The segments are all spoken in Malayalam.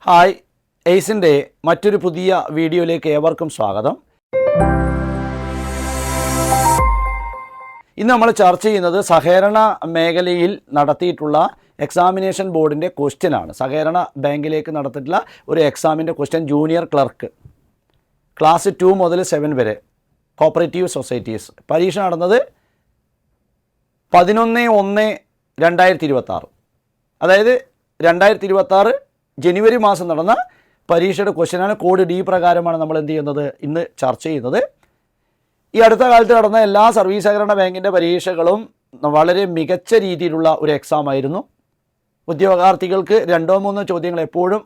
ഹായ്, എയ്സിൻ്റെ മറ്റൊരു പുതിയ വീഡിയോയിലേക്ക് ഏവർക്കും സ്വാഗതം. ഇന്ന് നമ്മൾ ചർച്ച ചെയ്യുന്നത് സഹകരണ മേഖലയിൽ നടത്തിയിട്ടുള്ള എക്സാമിനേഷൻ ബോർഡിൻ്റെ ക്വസ്റ്റ്യനാണ്. സഹകരണ ബാങ്കിലേക്ക് നടത്തിയിട്ടുള്ള ഒരു എക്സാമിൻ്റെ ക്വസ്റ്റ്യൻ, ജൂനിയർ ക്ലർക്ക് ക്ലാസ് 2 മുതൽ 7 വരെ കോപ്പറേറ്റീവ് സൊസൈറ്റീസ്. പരീക്ഷ നടന്നത് 11/1/2026, അതായത് 2026 ജനുവരി മാസം നടന്ന പരീക്ഷയുടെ ക്വസ്റ്റ്യനാണ്. കോഡ് ഡി പ്രകാരമാണ് നമ്മൾ എന്ത് ചെയ്യുന്നത്, ഇന്ന് ചർച്ച ചെയ്യുന്നത്. ഈ അടുത്ത കാലത്ത് നടന്ന എല്ലാ സർവീസ് സഹകരണ ബാങ്കിൻ്റെ പരീക്ഷകളും വളരെ മികച്ച രീതിയിലുള്ള ഒരു എക്സാം ആയിരുന്നു. ഉദ്യോഗാർത്ഥികൾക്ക് 2-3 ചോദ്യങ്ങൾ എപ്പോഴും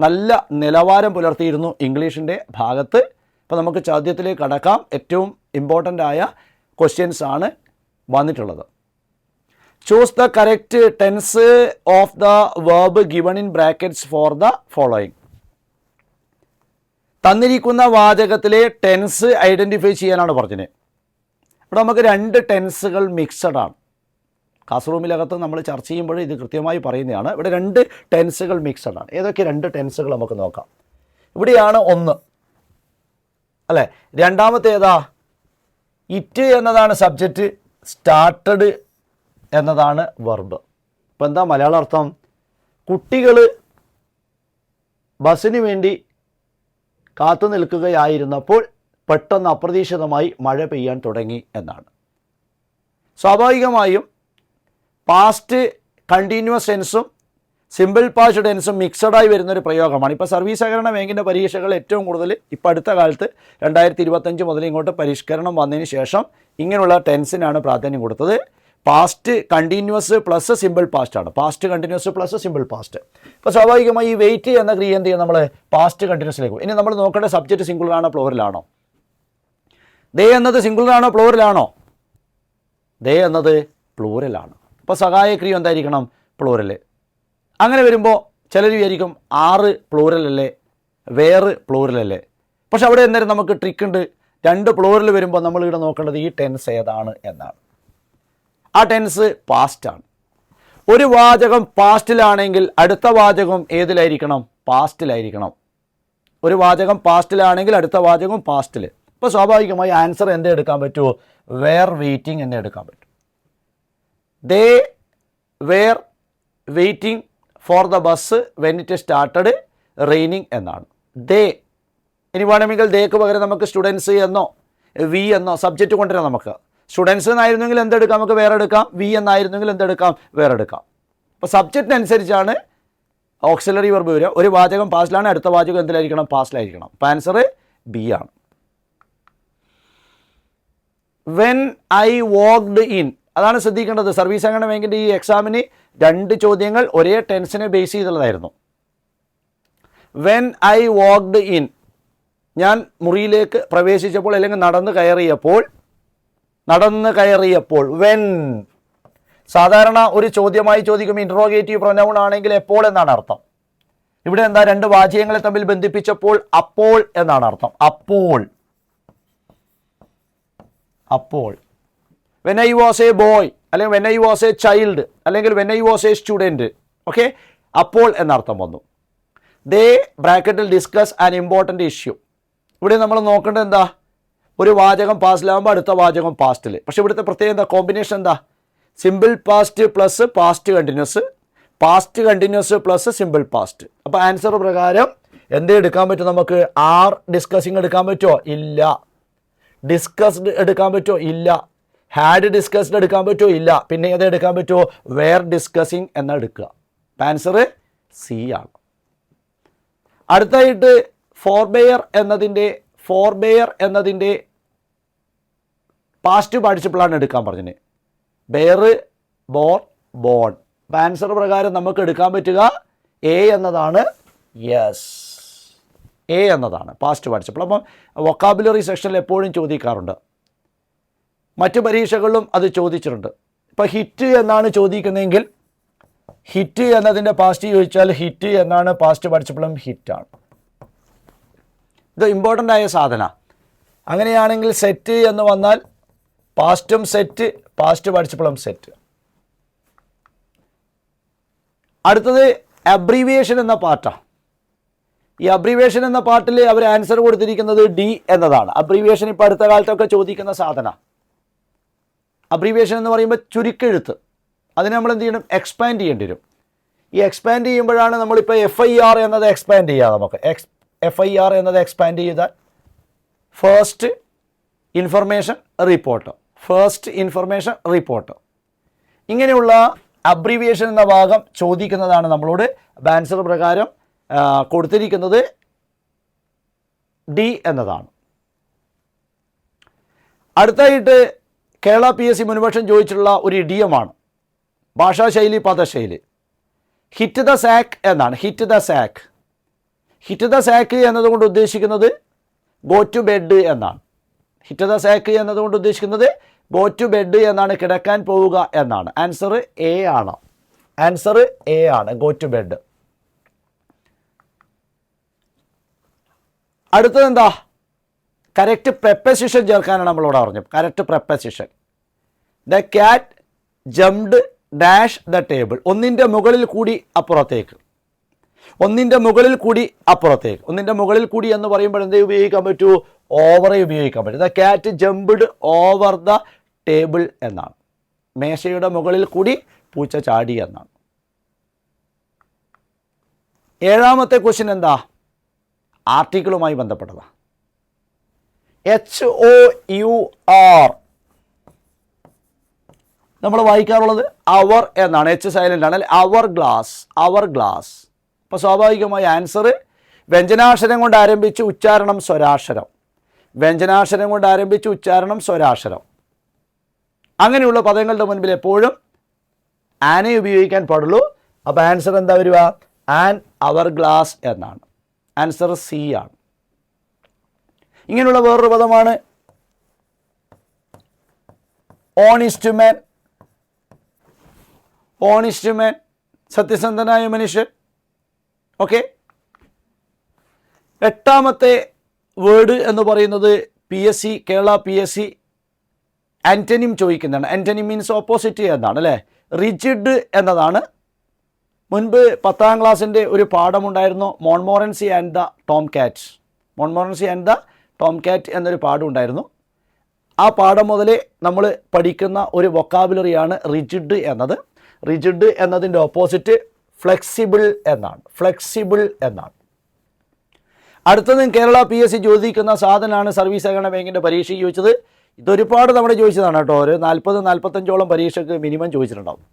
നല്ല നിലവാരം പുലർത്തിയിരുന്നു ഇംഗ്ലീഷിൻ്റെ ഭാഗത്ത്. അപ്പോൾ നമുക്ക് ചോദ്യത്തിലേക്ക് കടക്കാം. ഏറ്റവും ഇമ്പോർട്ടൻ്റ് ആയ ക്വസ്റ്റ്യൻസ് ആണ് വന്നിട്ടുള്ളത്. Choose the correct tense of the verb given in brackets for the following. തന്നിരിക്കുന്ന വാചകത്തിലെ ടെൻസ് ഐഡൻറ്റിഫൈ ചെയ്യാനാണ് പറഞ്ഞത്. ഇവിടെ നമുക്ക് 2 ടെൻസുകൾ മിക്സഡ് ആണ്. ക്ലാസ് റൂമിലകത്ത് നമ്മൾ ചർച്ച ചെയ്യുമ്പോൾ ഇത് കൃത്യമായി പറയുന്നതാണ്. ഇവിടെ 2 ടെൻസുകൾ മിക്സഡ് ആണ്. ഏതൊക്കെ 2 ടെൻസുകൾ നമുക്ക് നോക്കാം. ഇവിടെയാണ് 1 അല്ലേ. രണ്ടാമത്തെ ഏതാ? ഇറ്റ് എന്നതാണ് സബ്ജക്റ്റ്, സ്റ്റാർട്ടഡ് എന്നതാണ് വെർബ്. ഇപ്പം എന്താ മലയാള അർത്ഥം? കുട്ടികൾ ബസ്സിന് വേണ്ടി കാത്തു നിൽക്കുകയായിരുന്നപ്പോൾ പെട്ടെന്ന് അപ്രതീക്ഷിതമായി മഴ പെയ്യാൻ തുടങ്ങി എന്നാണ്. സ്വാഭാവികമായും പാസ്റ്റ് കണ്ടിന്യൂസ് ടെൻസും സിമ്പിൾ പാസ്റ്റ് ടെൻസും മിക്സഡായി വരുന്നൊരു പ്രയോഗമാണ്. ഇപ്പോൾ സർവീസ് സഹകരണ ബാങ്കിൻ്റെ പരീക്ഷകൾ ഏറ്റവും കൂടുതൽ ഇപ്പോൾ അടുത്ത കാലത്ത് 2025 മുതൽ ഇങ്ങോട്ട് പരിഷ്കരണം വന്നതിന് ശേഷം ഇങ്ങനെയുള്ള ടെൻസിനാണ് പ്രാധാന്യം കൊടുത്തത്. Past continuous plus simple past ആണ്. Past continuous plus simple past. അപ്പോൾ സ്വാഭാവികമായി ഈ വെയിറ്റ് എന്ന ക്രിയ എന്ത് ചെയ്യും, നമ്മൾ പാസ്റ്റ് കണ്ടിന്യൂസിലേക്ക്. ഇനി നമ്മൾ നോക്കേണ്ട സബ്ജക്റ്റ് സിംഗുലറാണോ പ്ലൂറലാണോ? ദേ എന്നത് സിംഗുലറാണോ പ്ലൂറലാണോ? ദേ എന്നത് പ്ലൂറലാണ്. അപ്പോൾ സഹായ ക്രിയ എന്തായിരിക്കണം? പ്ലൂറൽ. അങ്ങനെ വരുമ്പോൾ ചിലർ വിചാരിക്കും 6 പ്ലൂറലല്ലേ, വേറെ പ്ലൂറലല്ലേ. പക്ഷെ അവിടെ എന്തായാലും നമുക്ക് ട്രിക്ക് ഉണ്ട്. 2 പ്ലൂറൽ വരുമ്പോൾ നമ്മളിവിടെ നോക്കേണ്ടത് ഈ ടെൻസ് ഏതാണ് എന്നാണ്. ആ ടെൻസ് പാസ്റ്റാണ്. ഒരു വാചകം പാസ്റ്റിലാണെങ്കിൽ അടുത്ത വാചകം ഏതിലായിരിക്കണം? പാസ്റ്റിലായിരിക്കണം. ഒരു വാചകം പാസ്റ്റിലാണെങ്കിൽ അടുത്ത വാചകം പാസ്റ്റിൽ. ഇപ്പോൾ സ്വാഭാവികമായി ആൻസർ എന്തേ എടുക്കാൻ പറ്റുമോ? വേർ വെയിറ്റിംഗ് എന്നെ എടുക്കാൻ പറ്റും. They were waiting for the bus when it started raining എന്നാണ്. ദേ. ഇനി വേണമെങ്കിൽ ദേക്ക് പകരം നമുക്ക് സ്റ്റുഡൻസ് എന്നോ വി എന്നോ സബ്ജക്റ്റ് കൊണ്ടുവരാം. നമുക്ക് സ്റ്റുഡൻസ് എന്നായിരുന്നെങ്കിൽ എന്തെടുക്കാം? നമുക്ക് വേറെ എടുക്കാം. വി എന്നായിരുന്നെങ്കിൽ എന്തെടുക്കാം? വേറെ എടുക്കാം. അപ്പോൾ സബ്ജക്റ്റിനനുസരിച്ചാണ് ഓക്സിലറി വെർബ് വരിക. ഒരു വാചകം പാസ്റ്റിലാണ്, അടുത്ത വാചകം എന്തിലായിരിക്കണം? പാസ്റ്റിലായിരിക്കണം. അപ്പോൾ ആൻസർ ബി ആണ്. വെൻ ഐ വാക്ക്ഡ് ഇൻ, അതാണ് ശ്രദ്ധിക്കേണ്ടത്. സർവീസ് സഹകരണ ബാങ്കിൻ്റെ ഈ എക്സാമിന് 2 ചോദ്യങ്ങൾ ഒരേ ടെൻസിനെ ബേസ് ചെയ്തുള്ളതായിരുന്നു. വെൻ ഐ വാക്ക്ഡ് ഇൻ, ഞാൻ മുറിയിലേക്ക് പ്രവേശിച്ചപ്പോൾ അല്ലെങ്കിൽ നടന്ന് കയറിയപ്പോൾ. വെൻ സാധാരണ ഒരു ചോദ്യമായി ചോദിക്കും, ഇൻട്രോഗേറ്റീവ് പ്രൊനൗൺ ആണെങ്കിൽ എപ്പോൾ എന്നാണ് അർത്ഥം. ഇവിടെ എന്താ? 2 വാചകങ്ങളെ തമ്മിൽ ബന്ധിപ്പിച്ചപ്പോൾ അപ്പോൾ എന്നാണ് അർത്ഥം. അപ്പോൾ when I was a boy, അല്ലെങ്കിൽ when I was a child, അല്ലെങ്കിൽ when I was a student. Okay, അപ്പോൾ എന്നർത്ഥം വന്നു. ദേ ബ്രാക്കറ്റിൽ ഡിസ്കസ് ആൻ ഇമ്പോർട്ടൻ്റ് ഇഷ്യൂ. ഇവിടെ നമ്മൾ നോക്കേണ്ടത് എന്താ? ഒരു വാചകം പാസ്റ്റിലാകുമ്പോൾ അടുത്ത വാചകം പാസ്റ്റിൽ. പക്ഷേ ഇവിടുത്തെ പ്രത്യേകം എന്താ? കോമ്പിനേഷൻ എന്താ? Simple past plus past continuous, past continuous plus simple past. അപ്പോൾ ആൻസർ പ്രകാരം എന്തേ എടുക്കാൻ പറ്റും നമുക്ക്? ആർ ഡിസ്കസിങ് എടുക്കാൻ പറ്റുമോ? ഇല്ല. ഡിസ്കസ്ഡ് എടുക്കാൻ പറ്റുമോ? ഇല്ല. ഹാഡ് ഡിസ്കസ്ഡ് എടുക്കാൻ പറ്റുമോ? ഇല്ല. പിന്നെ ഏത് എടുക്കാൻ പറ്റുമോ? വേർ ഡിസ്കസിങ് എന്ന എടുക്കുക. ആൻസർ സി ആണ്. അടുത്തായിട്ട് ഫോർബെയർ എന്നതിൻ്റെ പാസ്റ്റ് പാർട്ടിസിപ്പിളാണ് എടുക്കാൻ പറഞ്ഞത്. Bear, bore, born. അപ്പം ആൻസർ പ്രകാരം നമുക്ക് എടുക്കാൻ പറ്റുക എ എന്നതാണ്. യെസ്, എ എന്നതാണ് പാസ്റ്റ് പാർട്ടിസിപ്പിൾ. അപ്പം വൊക്കാബുലറി സെക്ഷനിൽ എപ്പോഴും ചോദിക്കാറുണ്ട്. മറ്റു പരീക്ഷകളിലും അത് ചോദിച്ചിട്ടുണ്ട്. ഇപ്പോൾ ഹിറ്റ് എന്നാണ് ചോദിക്കുന്നതെങ്കിൽ ഹിറ്റ് എന്നതിൻ്റെ പാസ്റ്റ് ചോദിച്ചാൽ ഹിറ്റ് എന്നാണ് പാസ്റ്റ് പാർട്ടിസിപ്പിളും ഹിറ്റാണ്. ഇത് ഇമ്പോർട്ടൻ്റ് ആയ സാധന. അങ്ങനെയാണെങ്കിൽ സെറ്റ് എന്ന് വന്നാൽ പാസ്റ്റും സെറ്റ്, പാസ്റ്റ് പാർട്ടിസിപ്പിളും സെറ്റ്. അടുത്തത് അബ്രീവിയേഷൻ എന്ന പാർട്ടാണ്. ഈ അബ്രീവേഷൻ എന്ന പാർട്ടിൽ അവർ ആൻസർ കൊടുത്തിരിക്കുന്നത് ഡി എന്നതാണ്. അബ്രീവേഷൻ ഇപ്പോൾ അടുത്ത കാലത്തൊക്കെ ചോദിക്കുന്ന സാധന. അബ്രീവേഷൻ എന്ന് പറയുമ്പോൾ ചുരുക്കെഴുത്ത്, അതിനെ നമ്മൾ എന്ത് ചെയ്യണം, എക്സ്പാൻഡ് ചെയ്യേണ്ടി വരും. ഈ എക്സ്പാൻഡ് ചെയ്യുമ്പോഴാണ് നമ്മളിപ്പോൾ FIR എന്നത് എക്സ്പാൻഡ് ചെയ്യുക. നമുക്ക് FIR എന്നത് എക്സ്പാൻഡ് ചെയ്താൽ first information report, first information report, ഇങ്ങനെയുള്ള അബ്രീവിയേഷൻ എന്ന ഭാഗം ചോദിക്കുന്നതാണ് നമ്മളോട്. ആൻസർ പ്രകാരം കൊടുത്തിരിക്കുന്നത് ഡി എന്നതാണ്. അടുത്തായിട്ട് കേരള PSC മുൻവർഷം ചോദിച്ചിട്ടുള്ള ഒരു ഇഡിയമാണ്, ഭാഷാശൈലി പദശൈലി. ഹിറ്റ് ദ സാക്ക് എന്നാണ്. Hit the sack. Hit the sack എന്നതുകൊണ്ട് ഉദ്ദേശിക്കുന്നത് ഗോ ടു ബെഡ് എന്നാണ്. ഹിറ്റ് ദ സാക്ക് എന്നതുകൊണ്ട് ഉദ്ദേശിക്കുന്നത് ഗോ ടു ബെഡ് എന്നാണ്, കിടക്കാൻ പോവുക എന്നാണ്. ആൻസർ എ ആണ്. ആൻസർ എ ആണ്, ഗോ ടു ബെഡ്. അടുത്തത് എന്താ, കറക്റ്റ് പ്രെപ്പസിഷൻ ചേർക്കാനാണ് നമ്മളോട് പറഞ്ഞത്. Correct preposition. The cat jumped dash the table. ഒന്നിൻ്റെ മുകളിൽ കൂടി അപ്പുറത്തേക്ക്, ഒന്നിൻ്റെ മുകളിൽ കൂടി അപ്പുറത്തേക്ക്. ഒന്നിൻ്റെ മുകളിൽ കൂടി എന്ന് പറയുമ്പോൾ എന്തേ ഉപയോഗിക്കാൻ പറ്റൂ, ഓവറെ ഉപയോഗിക്കാൻ പറ്റും. The cat jumped over the table എന്നാണ്. മേശയുടെ മുകളിൽ കൂടി പൂച്ച ചാടി എന്നാണ്. ഏഴാമത്തെ ക്വസ്റ്റ്യൻ എന്താ, ആർട്ടിക്കിളുമായി ബന്ധപ്പെട്ടതാണ്. HOUR നമ്മൾ വായിക്കാറുള്ളത് അവർ എന്നാണ്. H സൈലൻ്റ് ആണ് അല്ലെ. അവർ ഗ്ലാസ്, അവർ ഗ്ലാസ്. അപ്പോൾ സ്വാഭാവികമായി ആൻസർ വ്യഞ്ജനാക്ഷരം കൊണ്ട് ആരംഭിച്ച് ഉച്ചാരണം സ്വരാക്ഷരം, വ്യഞ്ജനാക്ഷരം കൊണ്ട് ആരംഭിച്ച് ഉച്ചാരണം സ്വരാക്ഷരം. അങ്ങനെയുള്ള പദങ്ങളുടെ മുൻപിൽ എപ്പോഴും ആനെ ഉപയോഗിക്കാൻ പാടുള്ളൂ. അപ്പോൾ ആൻസർ എന്താ വരിക, ആൻ അവർ ഗ്ലാസ് എന്നാണ്. ആൻസർ സി ആണ്. ഇങ്ങനെയുള്ള വേറൊരു പദമാണ് ഓണിസ്റ്റ് മാൻ. ഓണിസ്റ്റ് മാൻ, സത്യസന്ധനായ മനുഷ്യൻ. ഓക്കെ. എട്ടാമത്തെ വേർഡ് എന്ന് പറയുന്നത് PSC, കേരള PSC ആൻറ്റനിം ചോദിക്കുന്നതാണ്. ആൻറ്റനിം മീൻസ് ഓപ്പോസിറ്റ് എന്നാണ് അല്ലേ. റിജിഡ് എന്നതാണ്. മുൻപ് 10ാം ക്ലാസ്സിൻ്റെ ഒരു പാഠമുണ്ടായിരുന്നു, മോൺമോറൻസി ആൻഡ് ദ ടോം കാറ്റ്. മോൺമോറൻസി ആൻഡ് ദ ടോം കാറ്റ് എന്നൊരു പാഠമുണ്ടായിരുന്നു. ആ പാഠം മുതലേ നമ്മൾ പഠിക്കുന്ന ഒരു വൊക്കാബുലറിയാണ് റിജിഡ് എന്നത്. റിജിഡ് എന്നതിൻ്റെ ഓപ്പോസിറ്റ് ഫ്ലെക്സിബിൾ എന്നാണ്. ഫ്ലെക്സിബിൾ എന്നാണ്. അടുത്തതും കേരള PSC ചോദിക്കുന്ന സാധനമാണ് സർവീസ് സഹകരണ ബാങ്കിൻ്റെ പരീക്ഷയ്ക്ക് ചോദിച്ചത്. ഇതൊരുപാട് തവണ ചോദിച്ചതാണ് കേട്ടോ. ഒരു 40-45ഓളം പരീക്ഷയ്ക്ക് മിനിമം ചോദിച്ചിട്ടുണ്ടാവും.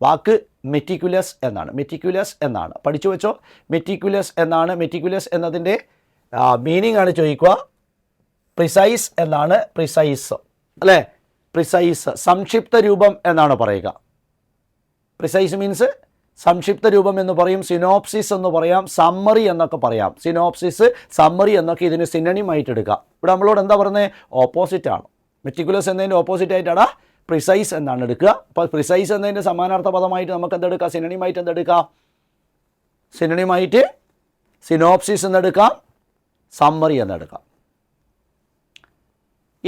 വാക്ക് മെറ്റിക്കുലസ് എന്നാണ്. മെറ്റിക്കുലസ് എന്നാണ്, പഠിച്ചു വെച്ചോ. മെറ്റിക്കുലസ് എന്നാണ്. മെറ്റിക്കുലസ് എന്നതിൻ്റെ മീനിങ് ആണ് ചോദിക്കുക. പ്രിസൈസ് എന്നാണ്. പ്രിസൈസ് അല്ലേ, പ്രിസൈസ്. സംക്ഷിപ്ത രൂപം എന്നാണ് പറയുക. പ്രിസൈസ് മീൻസ് സംക്ഷിപ്ത രൂപം എന്ന് പറയും, സിനോപ്സിസ് എന്ന് പറയാം, സമ്മറി എന്നൊക്കെ പറയാം. സിനോപ്സിസ്, സമ്മറി എന്നൊക്കെ ഇതിന് സിനണിം ആയിട്ട് എടുക്കാം. ഇവിടെ നമ്മളോട് എന്താ പറയുന്നത്, ഓപ്പോസിറ്റ് ആണ്. മെറ്റിക്കുലസ് എന്നതിൻ്റെ ഓപ്പോസിറ്റ് ആയിട്ടാണ് പ്രിസൈസ് എന്നാണ് എടുക്കുക. അപ്പോൾ പ്രിസൈസ് എന്നതിൻ്റെ സമാനാർത്ഥ പദമായിട്ട് നമുക്ക് എന്തെടുക്കാം, സിനണിമായിട്ട് എന്തെടുക്കാം, സിനണിമായിട്ട് സിനോപ്സിസ് എന്നെടുക്കാം, സമ്മറി എന്നെടുക്കാം.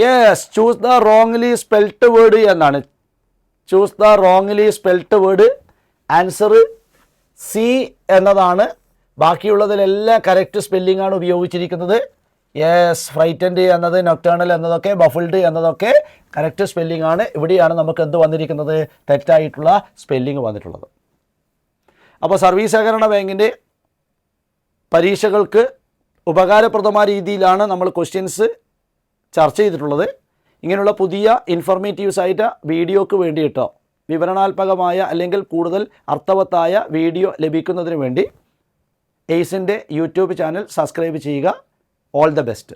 Yes, choose the wrongly spelt word എന്നാണ്. Choose the wrongly spelt word. Answer C എന്നതാണ്. ബാക്കിയുള്ളതിലെല്ലാം കറക്റ്റ് സ്പെല്ലിംഗ് ആണ് ഉപയോഗിച്ചിരിക്കുന്നത്. യെസ്, ഫ്രൈറ്റൻഡ് എന്നത്, നൊക്ടേണൽ എന്നതൊക്കെ, ബഫിൾഡ് എന്നതൊക്കെ കറക്റ്റ് സ്പെല്ലിംഗ് ആണ്. ഇവിടെയാണ് നമുക്ക് എന്ത് വന്നിരിക്കുന്നത്, തെറ്റായിട്ടുള്ള സ്പെല്ലിംഗ് വന്നിട്ടുള്ളത്. അപ്പോൾ സർവീസ് സഹകരണ ബാങ്കിൻ്റെ പരീക്ഷകൾക്ക് ഉപകാരപ്രദമായ രീതിയിലാണ് നമ്മൾ ക്വസ്റ്റ്യൻസ് ചർച്ച ചെയ്തിട്ടുള്ളത്. ഇങ്ങനെയുള്ള പുതിയ ഇൻഫോർമേറ്റീവ്സ് ആയിട്ട് വീഡിയോക്ക് വേണ്ടിയിട്ടോ വിവരണാത്മകമായ അല്ലെങ്കിൽ കൂടുതൽ അർത്ഥവത്തായ വീഡിയോ ലഭിക്കുന്നതിന് വേണ്ടി എയ്സിൻ്റെ യൂട്യൂബ് ചാനൽ സബ്സ്ക്രൈബ് ചെയ്യുക. All the best.